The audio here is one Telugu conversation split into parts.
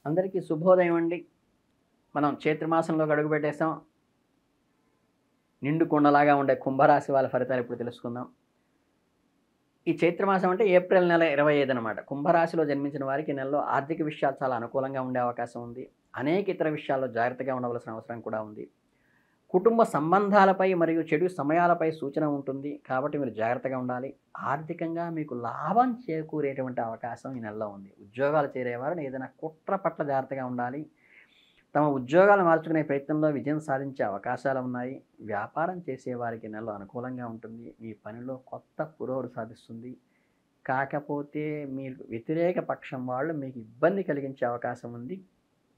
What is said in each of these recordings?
అందరికీ శుభోదయం అండి. మనం చైత్రమాసంలో అడుగుపెట్టేసాం. నిండు కుండలాగా ఉండే కుంభరాశి వాళ్ళ ఫలితాలు ఇప్పుడు తెలుసుకుందాం. ఈ చైత్రమాసం అంటే ఏప్రిల్ నెల 25 అనమాట. కుంభరాశిలో జన్మించిన వారికి ఈ నెలలో ఆర్థిక విషయాలు చాలా అనుకూలంగా ఉండే అవకాశం ఉంది. అనేక ఇతర విషయాల్లో జాగ్రత్తగా ఉండవలసిన అవసరం కూడా ఉంది. కుటుంబ సంబంధాలపై మరియు చెడు సమయాలపై సూచన ఉంటుంది. కాబట్టి మీరు జాగ్రత్తగా ఉండాలి. ఆర్థికంగా మీకు లాభం చేకూరేటువంటి అవకాశం ఈ నెలలో ఉంది. ఉద్యోగాలు చేరేవారు ఏదైనా కుట్ర పట్ల జాగ్రత్తగా ఉండాలి. తమ ఉద్యోగాలు మార్చుకునే ప్రయత్నంలో విజయం సాధించే అవకాశాలు ఉన్నాయి. వ్యాపారం చేసేవారికి నెలలో అనుకూలంగా ఉంటుంది. మీ పనిలో కొత్త పురోగతి సాధిస్తుంది. కాకపోతే మీరు వ్యతిరేక పక్షం వాళ్ళు మీకు ఇబ్బంది కలిగించే అవకాశం ఉంది.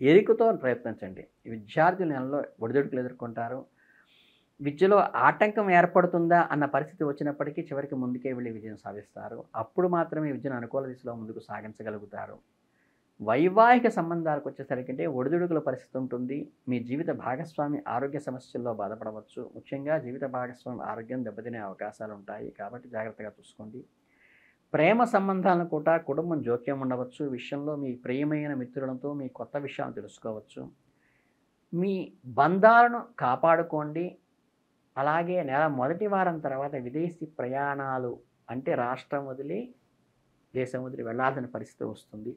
ఎరుకతో ప్రయత్నించండి. విద్యార్థులు నెలలో ఒడిదుడుకులు ఎదుర్కొంటారు. విద్యలో ఆటంకం ఏర్పడుతుందా అన్న పరిస్థితి వచ్చినప్పటికీ చివరికి ముందుకే వెళ్ళి విజయం సాధిస్తారు. అప్పుడు మాత్రమే విద్యను అనుకూల దిశలో ముందుకు సాగించగలుగుతారు. వైవాహిక సంబంధాలకు వచ్చేసరికి ఒడిదుడుకుల పరిస్థితి ఉంటుంది. మీ జీవిత భాగస్వామి ఆరోగ్య సమస్యల్లో బాధపడవచ్చు. ముఖ్యంగా జీవిత భాగస్వామి ఆరోగ్యం దెబ్బతినే అవకాశాలు ఉంటాయి. కాబట్టి జాగ్రత్తగా చూసుకోండి. ప్రేమ సంబంధాలను కూడా కుటుంబం జోక్యం ఉండవచ్చు. విషయంలో మీ ప్రియమైన మిత్రులతో మీ కొత్త విషయాలను తెలుసుకోవచ్చు. మీ బంధాలను కాపాడుకోండి. అలాగే నెల మొదటి వారం తర్వాత విదేశీ ప్రయాణాలు అంటే రాష్ట్రం వదిలి దేశం వదిలి వెళ్ళాల్సిన పరిస్థితి వస్తుంది.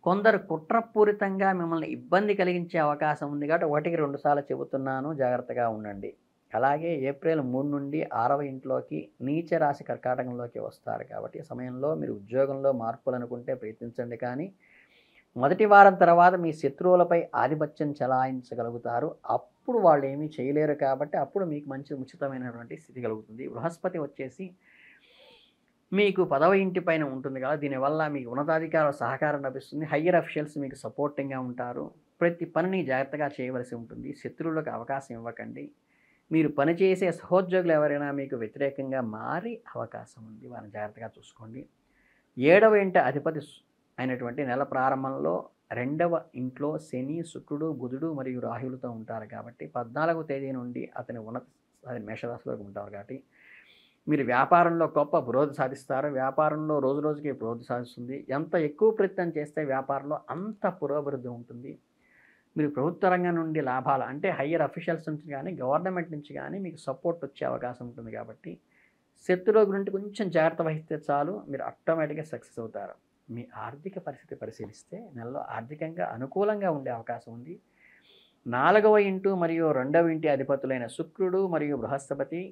కొందరు కుట్రపూరితంగా మిమ్మల్ని ఇబ్బంది కలిగించే అవకాశం ఉంది కాబట్టి 1-2 సార్లు చెబుతున్నాను, జాగ్రత్తగా ఉండండి. అలాగే ఏప్రిల్ 3 నుండి 6వ ఇంట్లోకి నీచ రాశి కర్కాటకంలోకి వస్తారు. కాబట్టి ఈ సమయంలో మీరు ఉద్యోగంలో మార్పులు అనుకుంటే ప్రయత్నించండి. కానీ మొదటి వారం తర్వాత మీ శత్రువులపై ఆధిపత్యం చెలాయించగలుగుతారు. అప్పుడు వాళ్ళు ఏమీ చేయలేరు. కాబట్టి అప్పుడు మీకు మంచి ఉచితమైనటువంటి స్థితి కలుగుతుంది. బృహస్పతి వచ్చేసి మీకు 10వ ఇంటి పైన ఉంటుంది కదా, దీనివల్ల మీకు ఉన్నతాధికారుల సహకారం లభిస్తుంది. హయ్యర్ అఫీషియల్స్ మీకు సపోర్టింగ్గా ఉంటారు. ప్రతి పనిని జాగ్రత్తగా చేయవలసి ఉంటుంది. శత్రువులకు అవకాశం ఇవ్వకండి. మీరు పనిచేసే సహోద్యోగులు ఎవరైనా మీకు వ్యతిరేకంగా మారి అవకాశం ఉంది. వారిని జాగ్రత్తగా చూసుకోండి. 7వ ఇంటి అధిపతి అయినటువంటి నెల ప్రారంభంలో 2వ ఇంట్లో శని, శుక్రుడు, బుధుడు మరియు రాహువులతో ఉంటారు. కాబట్టి 14వ తేదీ నుండి అతని మేషరాశిలోకి ఉంటారు. కాబట్టి మీరు వ్యాపారంలో గొప్ప పురోగతి సాధిస్తారు. వ్యాపారంలో రోజు రోజుకి పురోగతి సాధిస్తుంది. ఎంత ఎక్కువ ప్రయత్నం చేస్తే వ్యాపారంలో అంత పురోభివృద్ధి ఉంటుంది. మీరు ప్రభుత్వ రంగం నుండి లాభాలు అంటే హయ్యర్ అఫీషియల్స్ నుంచి కానీ గవర్నమెంట్ నుంచి కానీ మీకు సపోర్ట్ వచ్చే అవకాశం ఉంటుంది. కాబట్టి శత్రువుల గురించి కొంచెం జాగ్రత్త వహిస్తే చాలు, మీరు ఆటోమేటిక్గా సక్సెస్ అవుతారు. మీ ఆర్థిక పరిస్థితి పరిశీలిస్తే నెలలో ఆర్థికంగా అనుకూలంగా ఉండే అవకాశం ఉంది. 4వ ఇంటి మరియు 2వ ఇంటి అధిపతులైన శుక్రుడు మరియు బృహస్పతి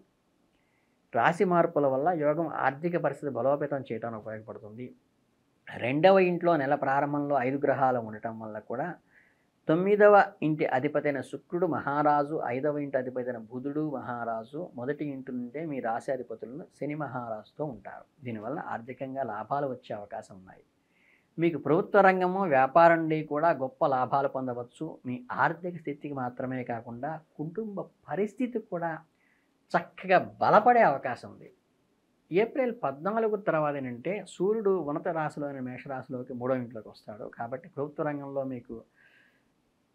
రాశి మార్పుల వల్ల యోగం ఆర్థిక పరిస్థితి బలోపేతం చేయడానికి ఉపయోగపడుతుంది. 2వ ఇంట్లో నెల ప్రారంభంలో 5 గ్రహాలు ఉండటం వల్ల కూడా 9వ ఇంటి అధిపతైన శుక్రుడు మహారాజు, 5వ ఇంటి అధిపతైన బుధుడు మహారాజు, మొదటి ఇంటి నుండే మీ రాశి అధిపతులను శని మహారాజుతో ఉంటారు. దీనివల్ల ఆర్థికంగా లాభాలు వచ్చే అవకాశం ఉన్నాయి. మీకు ప్రభుత్వ రంగము వ్యాపారం నుండి కూడా గొప్ప లాభాలు పొందవచ్చు. మీ ఆర్థిక స్థితికి మాత్రమే కాకుండా కుటుంబ పరిస్థితి కూడా చక్కగా బలపడే అవకాశం ఉంది. ఏప్రిల్ 14 తర్వాత ఏంటంటే సూర్యుడు ఉన్నత రాశిలోని మేషరాశిలోకి 3వ ఇంట్లోకి వస్తాడు. కాబట్టి ప్రభుత్వ రంగంలో మీకు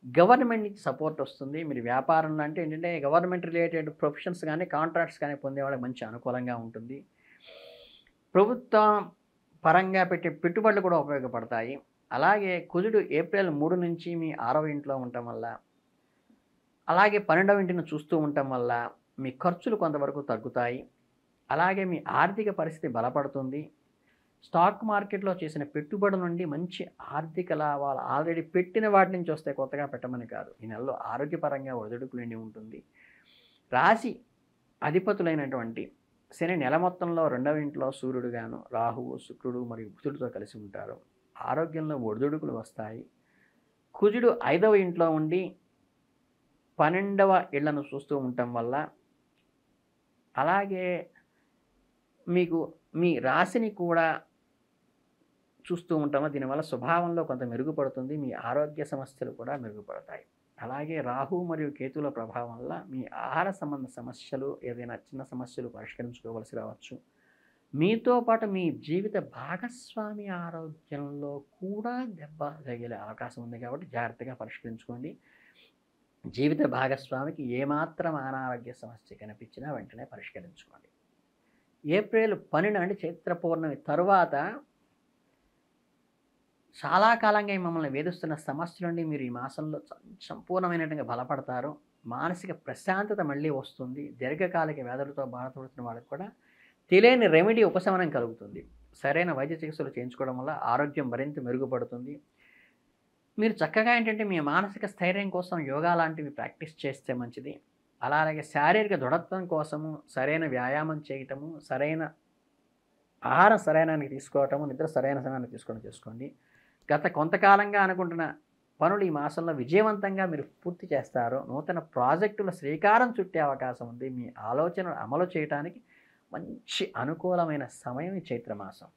గవర్నమెంట్ నుంచి సపోర్ట్ వస్తుంది. మీరు వ్యాపారంలో అంటే ఏంటంటే గవర్నమెంట్ రిలేటెడ్ ప్రొఫెషన్స్ కానీ కాంట్రాక్ట్స్ కానీ పొందే వాళ్ళకి మంచి అనుకూలంగా ఉంటుంది. ప్రభుత్వ పరంగా పెట్టే పెట్టుబడులు కూడా ఉపయోగపడతాయి. అలాగే కుజుడు ఏప్రిల్ 3 నుంచి మీ 6వ ఇంట్లో ఉండటం వల్ల, అలాగే 12వ ఇంటిని చూస్తూ ఉండటం వల్ల మీ ఖర్చులు కొంతవరకు తగ్గుతాయి. అలాగే మీ ఆర్థిక పరిస్థితి బలపడుతుంది. స్టాక్ మార్కెట్లో చేసిన పెట్టుబడుల నుండి మంచి ఆర్థిక లాభాలు ఆల్రెడీ పెట్టిన వాటి నుంచి వస్తే కొత్తగా పెట్టమని కాదు. ఈ నెలలో ఆరోగ్యపరంగా ఒడిదుడుకులు నిండి ఉంటుంది. రాశి అధిపతులైనటువంటి శని నెల మొత్తంలో 2వ ఇంట్లో సూర్యుడు గాను, రాహువు, శుక్రుడు మరియు బుధుడితో కలిసి ఉంటారు. ఆరోగ్యంలో ఒడిదుడుకులు వస్తాయి. కుజుడు 5వ ఇంట్లో ఉండి 12వ ఇళ్లను చూస్తూ ఉండటం వల్ల, అలాగే మీకు మీ రాశిని కూడా చూస్తూ ఉంటామో దీనివల్ల స్వభావంలో కొంత మెరుగుపడుతుంది. మీ ఆరోగ్య సమస్యలు కూడా మెరుగుపడతాయి. అలాగే రాహు మరియు కేతుల ప్రభావం వల్ల మీ ఆహార సంబంధ సమస్యలు, ఏదైనా చిన్న సమస్యలు పరిష్కరించుకోవలసి రావచ్చు. మీతో పాటు మీ జీవిత భాగస్వామి ఆరోగ్యంలో కూడా దెబ్బ తగిలే అవకాశం ఉంది. కాబట్టి జాగ్రత్తగా పరిష్కరించుకోండి. జీవిత భాగస్వామికి ఏమాత్రం అనారోగ్య సమస్య కనిపించినా వెంటనే పరిష్కరించుకోండి. ఏప్రిల్ 12 అంటే చైత్ర పౌర్ణమి తరువాత చాలా కాలంగా ఈ మమ్మల్ని వేధిస్తున్న సమస్య నుండి మీరు ఈ మాసంలో సంపూర్ణమైనట్టుగా బలపడతారు. మానసిక ప్రశాంతత మళ్ళీ వస్తుంది. దీర్ఘకాలిక వ్యాధులతో బాధపడుతున్న వాళ్ళకి కూడా తెలియని రెమెడీ ఉపశమనం కలుగుతుంది. సరైన వైద్య చికిత్సలు చేయించుకోవడం వల్ల ఆరోగ్యం మరింత మెరుగుపడుతుంది. మీరు చక్కగా ఏంటంటే మీ మానసిక స్థైర్యం కోసం యోగా లాంటివి ప్రాక్టీస్ చేస్తే మంచిది. అలాగే శారీరక దృఢత్వం కోసము సరైన వ్యాయామం చేయటము, సరైన ఆహారం సరైనానికి తీసుకోవటము, నిద్ర సరైన సమయానికి తీసుకోవడం చేసుకోండి. గత కొంతకాలంగా అనుకుంటున్న పనులు ఈ మాసంలో విజయవంతంగా మీరు పూర్తి చేస్తారు. నూతన ప్రాజెక్టుల శ్రీకారం చుట్టే అవకాశం ఉంది. మీ ఆలోచనలు అమలు చేయడానికి మంచి అనుకూలమైన సమయం ఈ చైత్రమాసం.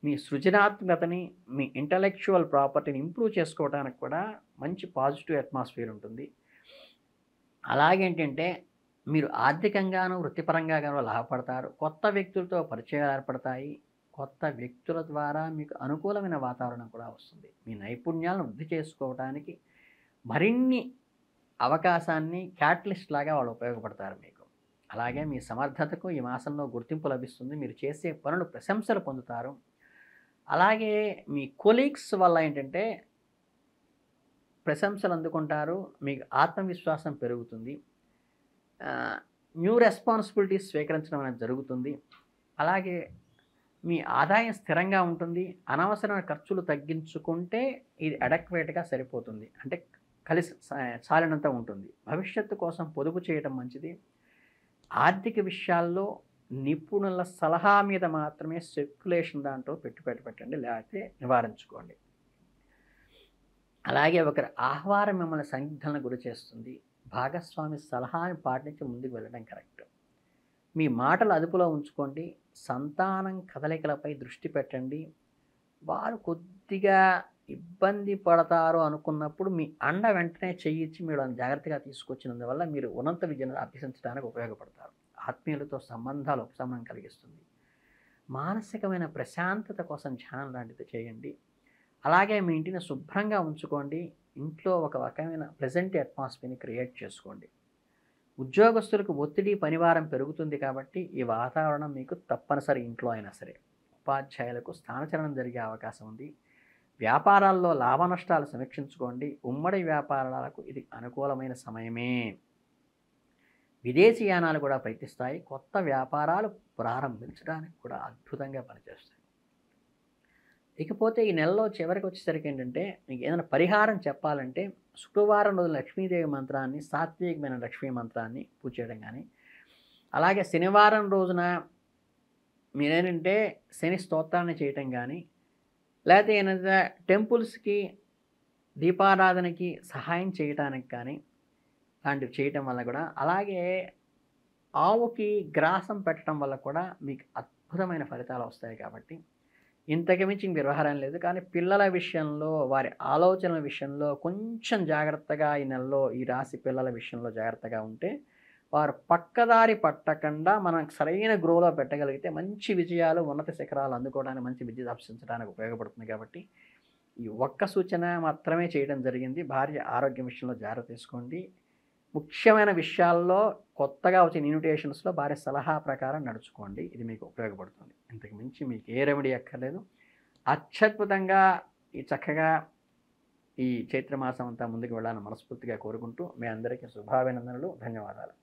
మీ సృజనాత్మకతని, మీ ఇంటలెక్చువల్ ప్రాపర్టీని ఇంప్రూవ్ చేసుకోవడానికి కూడా మంచి పాజిటివ్ అట్మాస్ఫియర్ ఉంటుంది. అలాగేంటంటే మీరు ఆర్థికంగాను వృత్తిపరంగాను లాభపడతారు. కొత్త వ్యక్తులతో పరిచయాలు ఏర్పడతాయి. కొత్త వ్యక్తుల ద్వారా మీకు అనుకూలమైన వాతావరణం కూడా వస్తుంది. మీ నైపుణ్యాలను వృద్ధి చేసుకోవడానికి మరిన్ని అవకాశాన్ని క్యాటలిస్ట్ లాగా వాళ్ళు ఉపయోగపడతారు మీకు. అలాగే మీ సమర్థతకు ఈ మాసంలో గుర్తింపు లభిస్తుంది. మీరు చేసే పనులు ప్రశంసలు పొందుతారు. అలాగే మీ కొలీగ్స్ వల్ల ఏంటంటే ప్రశంసలు అందుకుంటారు. మీకు ఆత్మవిశ్వాసం పెరుగుతుంది. న్యూ రెస్పాన్సిబిలిటీస్ స్వీకరించడం అనేది జరుగుతుంది. అలాగే మీ ఆదాయం స్థిరంగా ఉంటుంది. అనవసరమైన ఖర్చులు తగ్గించుకుంటే ఇది అడక్వేట్గా సరిపోతుంది. అంటే కలిసి చాలినంత ఉంటుంది. భవిష్యత్తు కోసం పొదుపు చేయడం మంచిది. ఆర్థిక విషయాల్లో నిపుణుల సలహా మీద మాత్రమే స్పెక్యులేషన్ దాంట్లో పెట్టండి, లేకపోతే నివారించుకోండి. అలాగే ఒకరి ఆహ్వానం మిమ్మల్ని సందిగ్ధలను గురి చేస్తుంది. భాగస్వామి సలహాని పాటించి ముందుకు వెళ్ళడం కరెక్ట్. మీ మాటలు అదుపులో ఉంచుకోండి. సంతానం కదలికలపై దృష్టి పెట్టండి. వారు కొద్దిగా ఇబ్బంది పడతారు అనుకున్నప్పుడు మీ అండ వెంటనే చెయ్యిచ్చి మీరు జాగ్రత్తగా తీసుకొచ్చినందువల్ల మీరు ఉన్నత విద్యను అభ్యసించడానికి ఉపయోగపడతారు. ఆత్మీయులతో సంబంధాలు ఉపశమనం కలిగిస్తుంది. మానసికమైన ప్రశాంతత కోసం ధ్యానం లాంటిది చేయండి. అలాగే మీ ఇంటిని శుభ్రంగా ఉంచుకోండి. ఇంట్లో ఒక రకమైన ప్లెజెంట్ అట్మాస్ఫియర్ని క్రియేట్ చేసుకోండి. ఉద్యోగస్తులకు ఒత్తిడి పనివారం పెరుగుతుంది కాబట్టి ఈ వాతావరణం మీకు తప్పనిసరి. ఇంట్లో అయినా సరే ఉపాధ్యాయులకు స్థానచలనం జరిగే అవకాశం ఉంది. వ్యాపారాల్లో లాభ నష్టాలు సమీక్షించుకోండి. ఉమ్మడి వ్యాపారాలకు ఇది అనుకూలమైన సమయమే. విదేశీ యానాలు కూడా ప్రయత్నిస్తాయి. కొత్త వ్యాపారాలు ప్రారంభించడానికి కూడా అద్భుతంగా పనిచేస్తాయి. ఇకపోతే ఈ నెలలో చివరికి వచ్చేసరికి ఏంటంటే మీకు ఏదైనా పరిహారం చెప్పాలంటే శుక్రవారం రోజు లక్ష్మీదేవి మంత్రాన్ని, సాత్వికమైన లక్ష్మీ మంత్రాన్ని పూజ చేయడం కానీ, అలాగే శనివారం రోజున మీరేంటంటే శని స్తోత్రాన్ని చేయటం కానీ, లేకపోతే ఏదైనా టెంపుల్స్కి దీపారాధనకి సహాయం చేయటానికి కానీ లాంటివి చేయటం వల్ల కూడా, అలాగే ఆవుకి గ్రాసం పెట్టడం వల్ల కూడా మీకు అద్భుతమైన ఫలితాలు వస్తాయి. కాబట్టి ఇంతకు మించి వ్యవహారం లేదు. కానీ పిల్లల విషయంలో, వారి ఆలోచనల విషయంలో కొంచెం జాగ్రత్తగా ఈ నెలలో ఈ రాశి పిల్లల విషయంలో జాగ్రత్తగా ఉంటే వారు పక్కదారి పట్టకుండా మనం సరైన గ్రోలో పెట్టగలిగితే మంచి విజయాలు, ఉన్నత శిఖరాలు అందుకోవడానికి, మంచి విద్య అభ్యసించడానికి ఉపయోగపడుతుంది. కాబట్టి ఈ ఒక్క సూచన మాత్రమే చేయడం జరిగింది. భార్య ఆరోగ్యం విషయంలో జాగ్రత్త తీసుకోండి. ముఖ్యమైన విషయాల్లో కొత్తగా వచ్చిన ఇన్విటేషన్స్లో భార్య సలహా ప్రకారం నడుచుకోండి. ఇది మీకు ఉపయోగపడుతుంది. ఇంతకు మించి మీకు ఏ రెమెడీ అక్కర్లేదు. అత్యద్భుతంగా ఈ చక్కగా ఈ చైత్రమాసం అంతా ముందుకు వెళ్ళాలని మనస్ఫూర్తిగా కోరుకుంటూ మీ అందరికీ శుభాభినందనలు. ధన్యవాదాలు.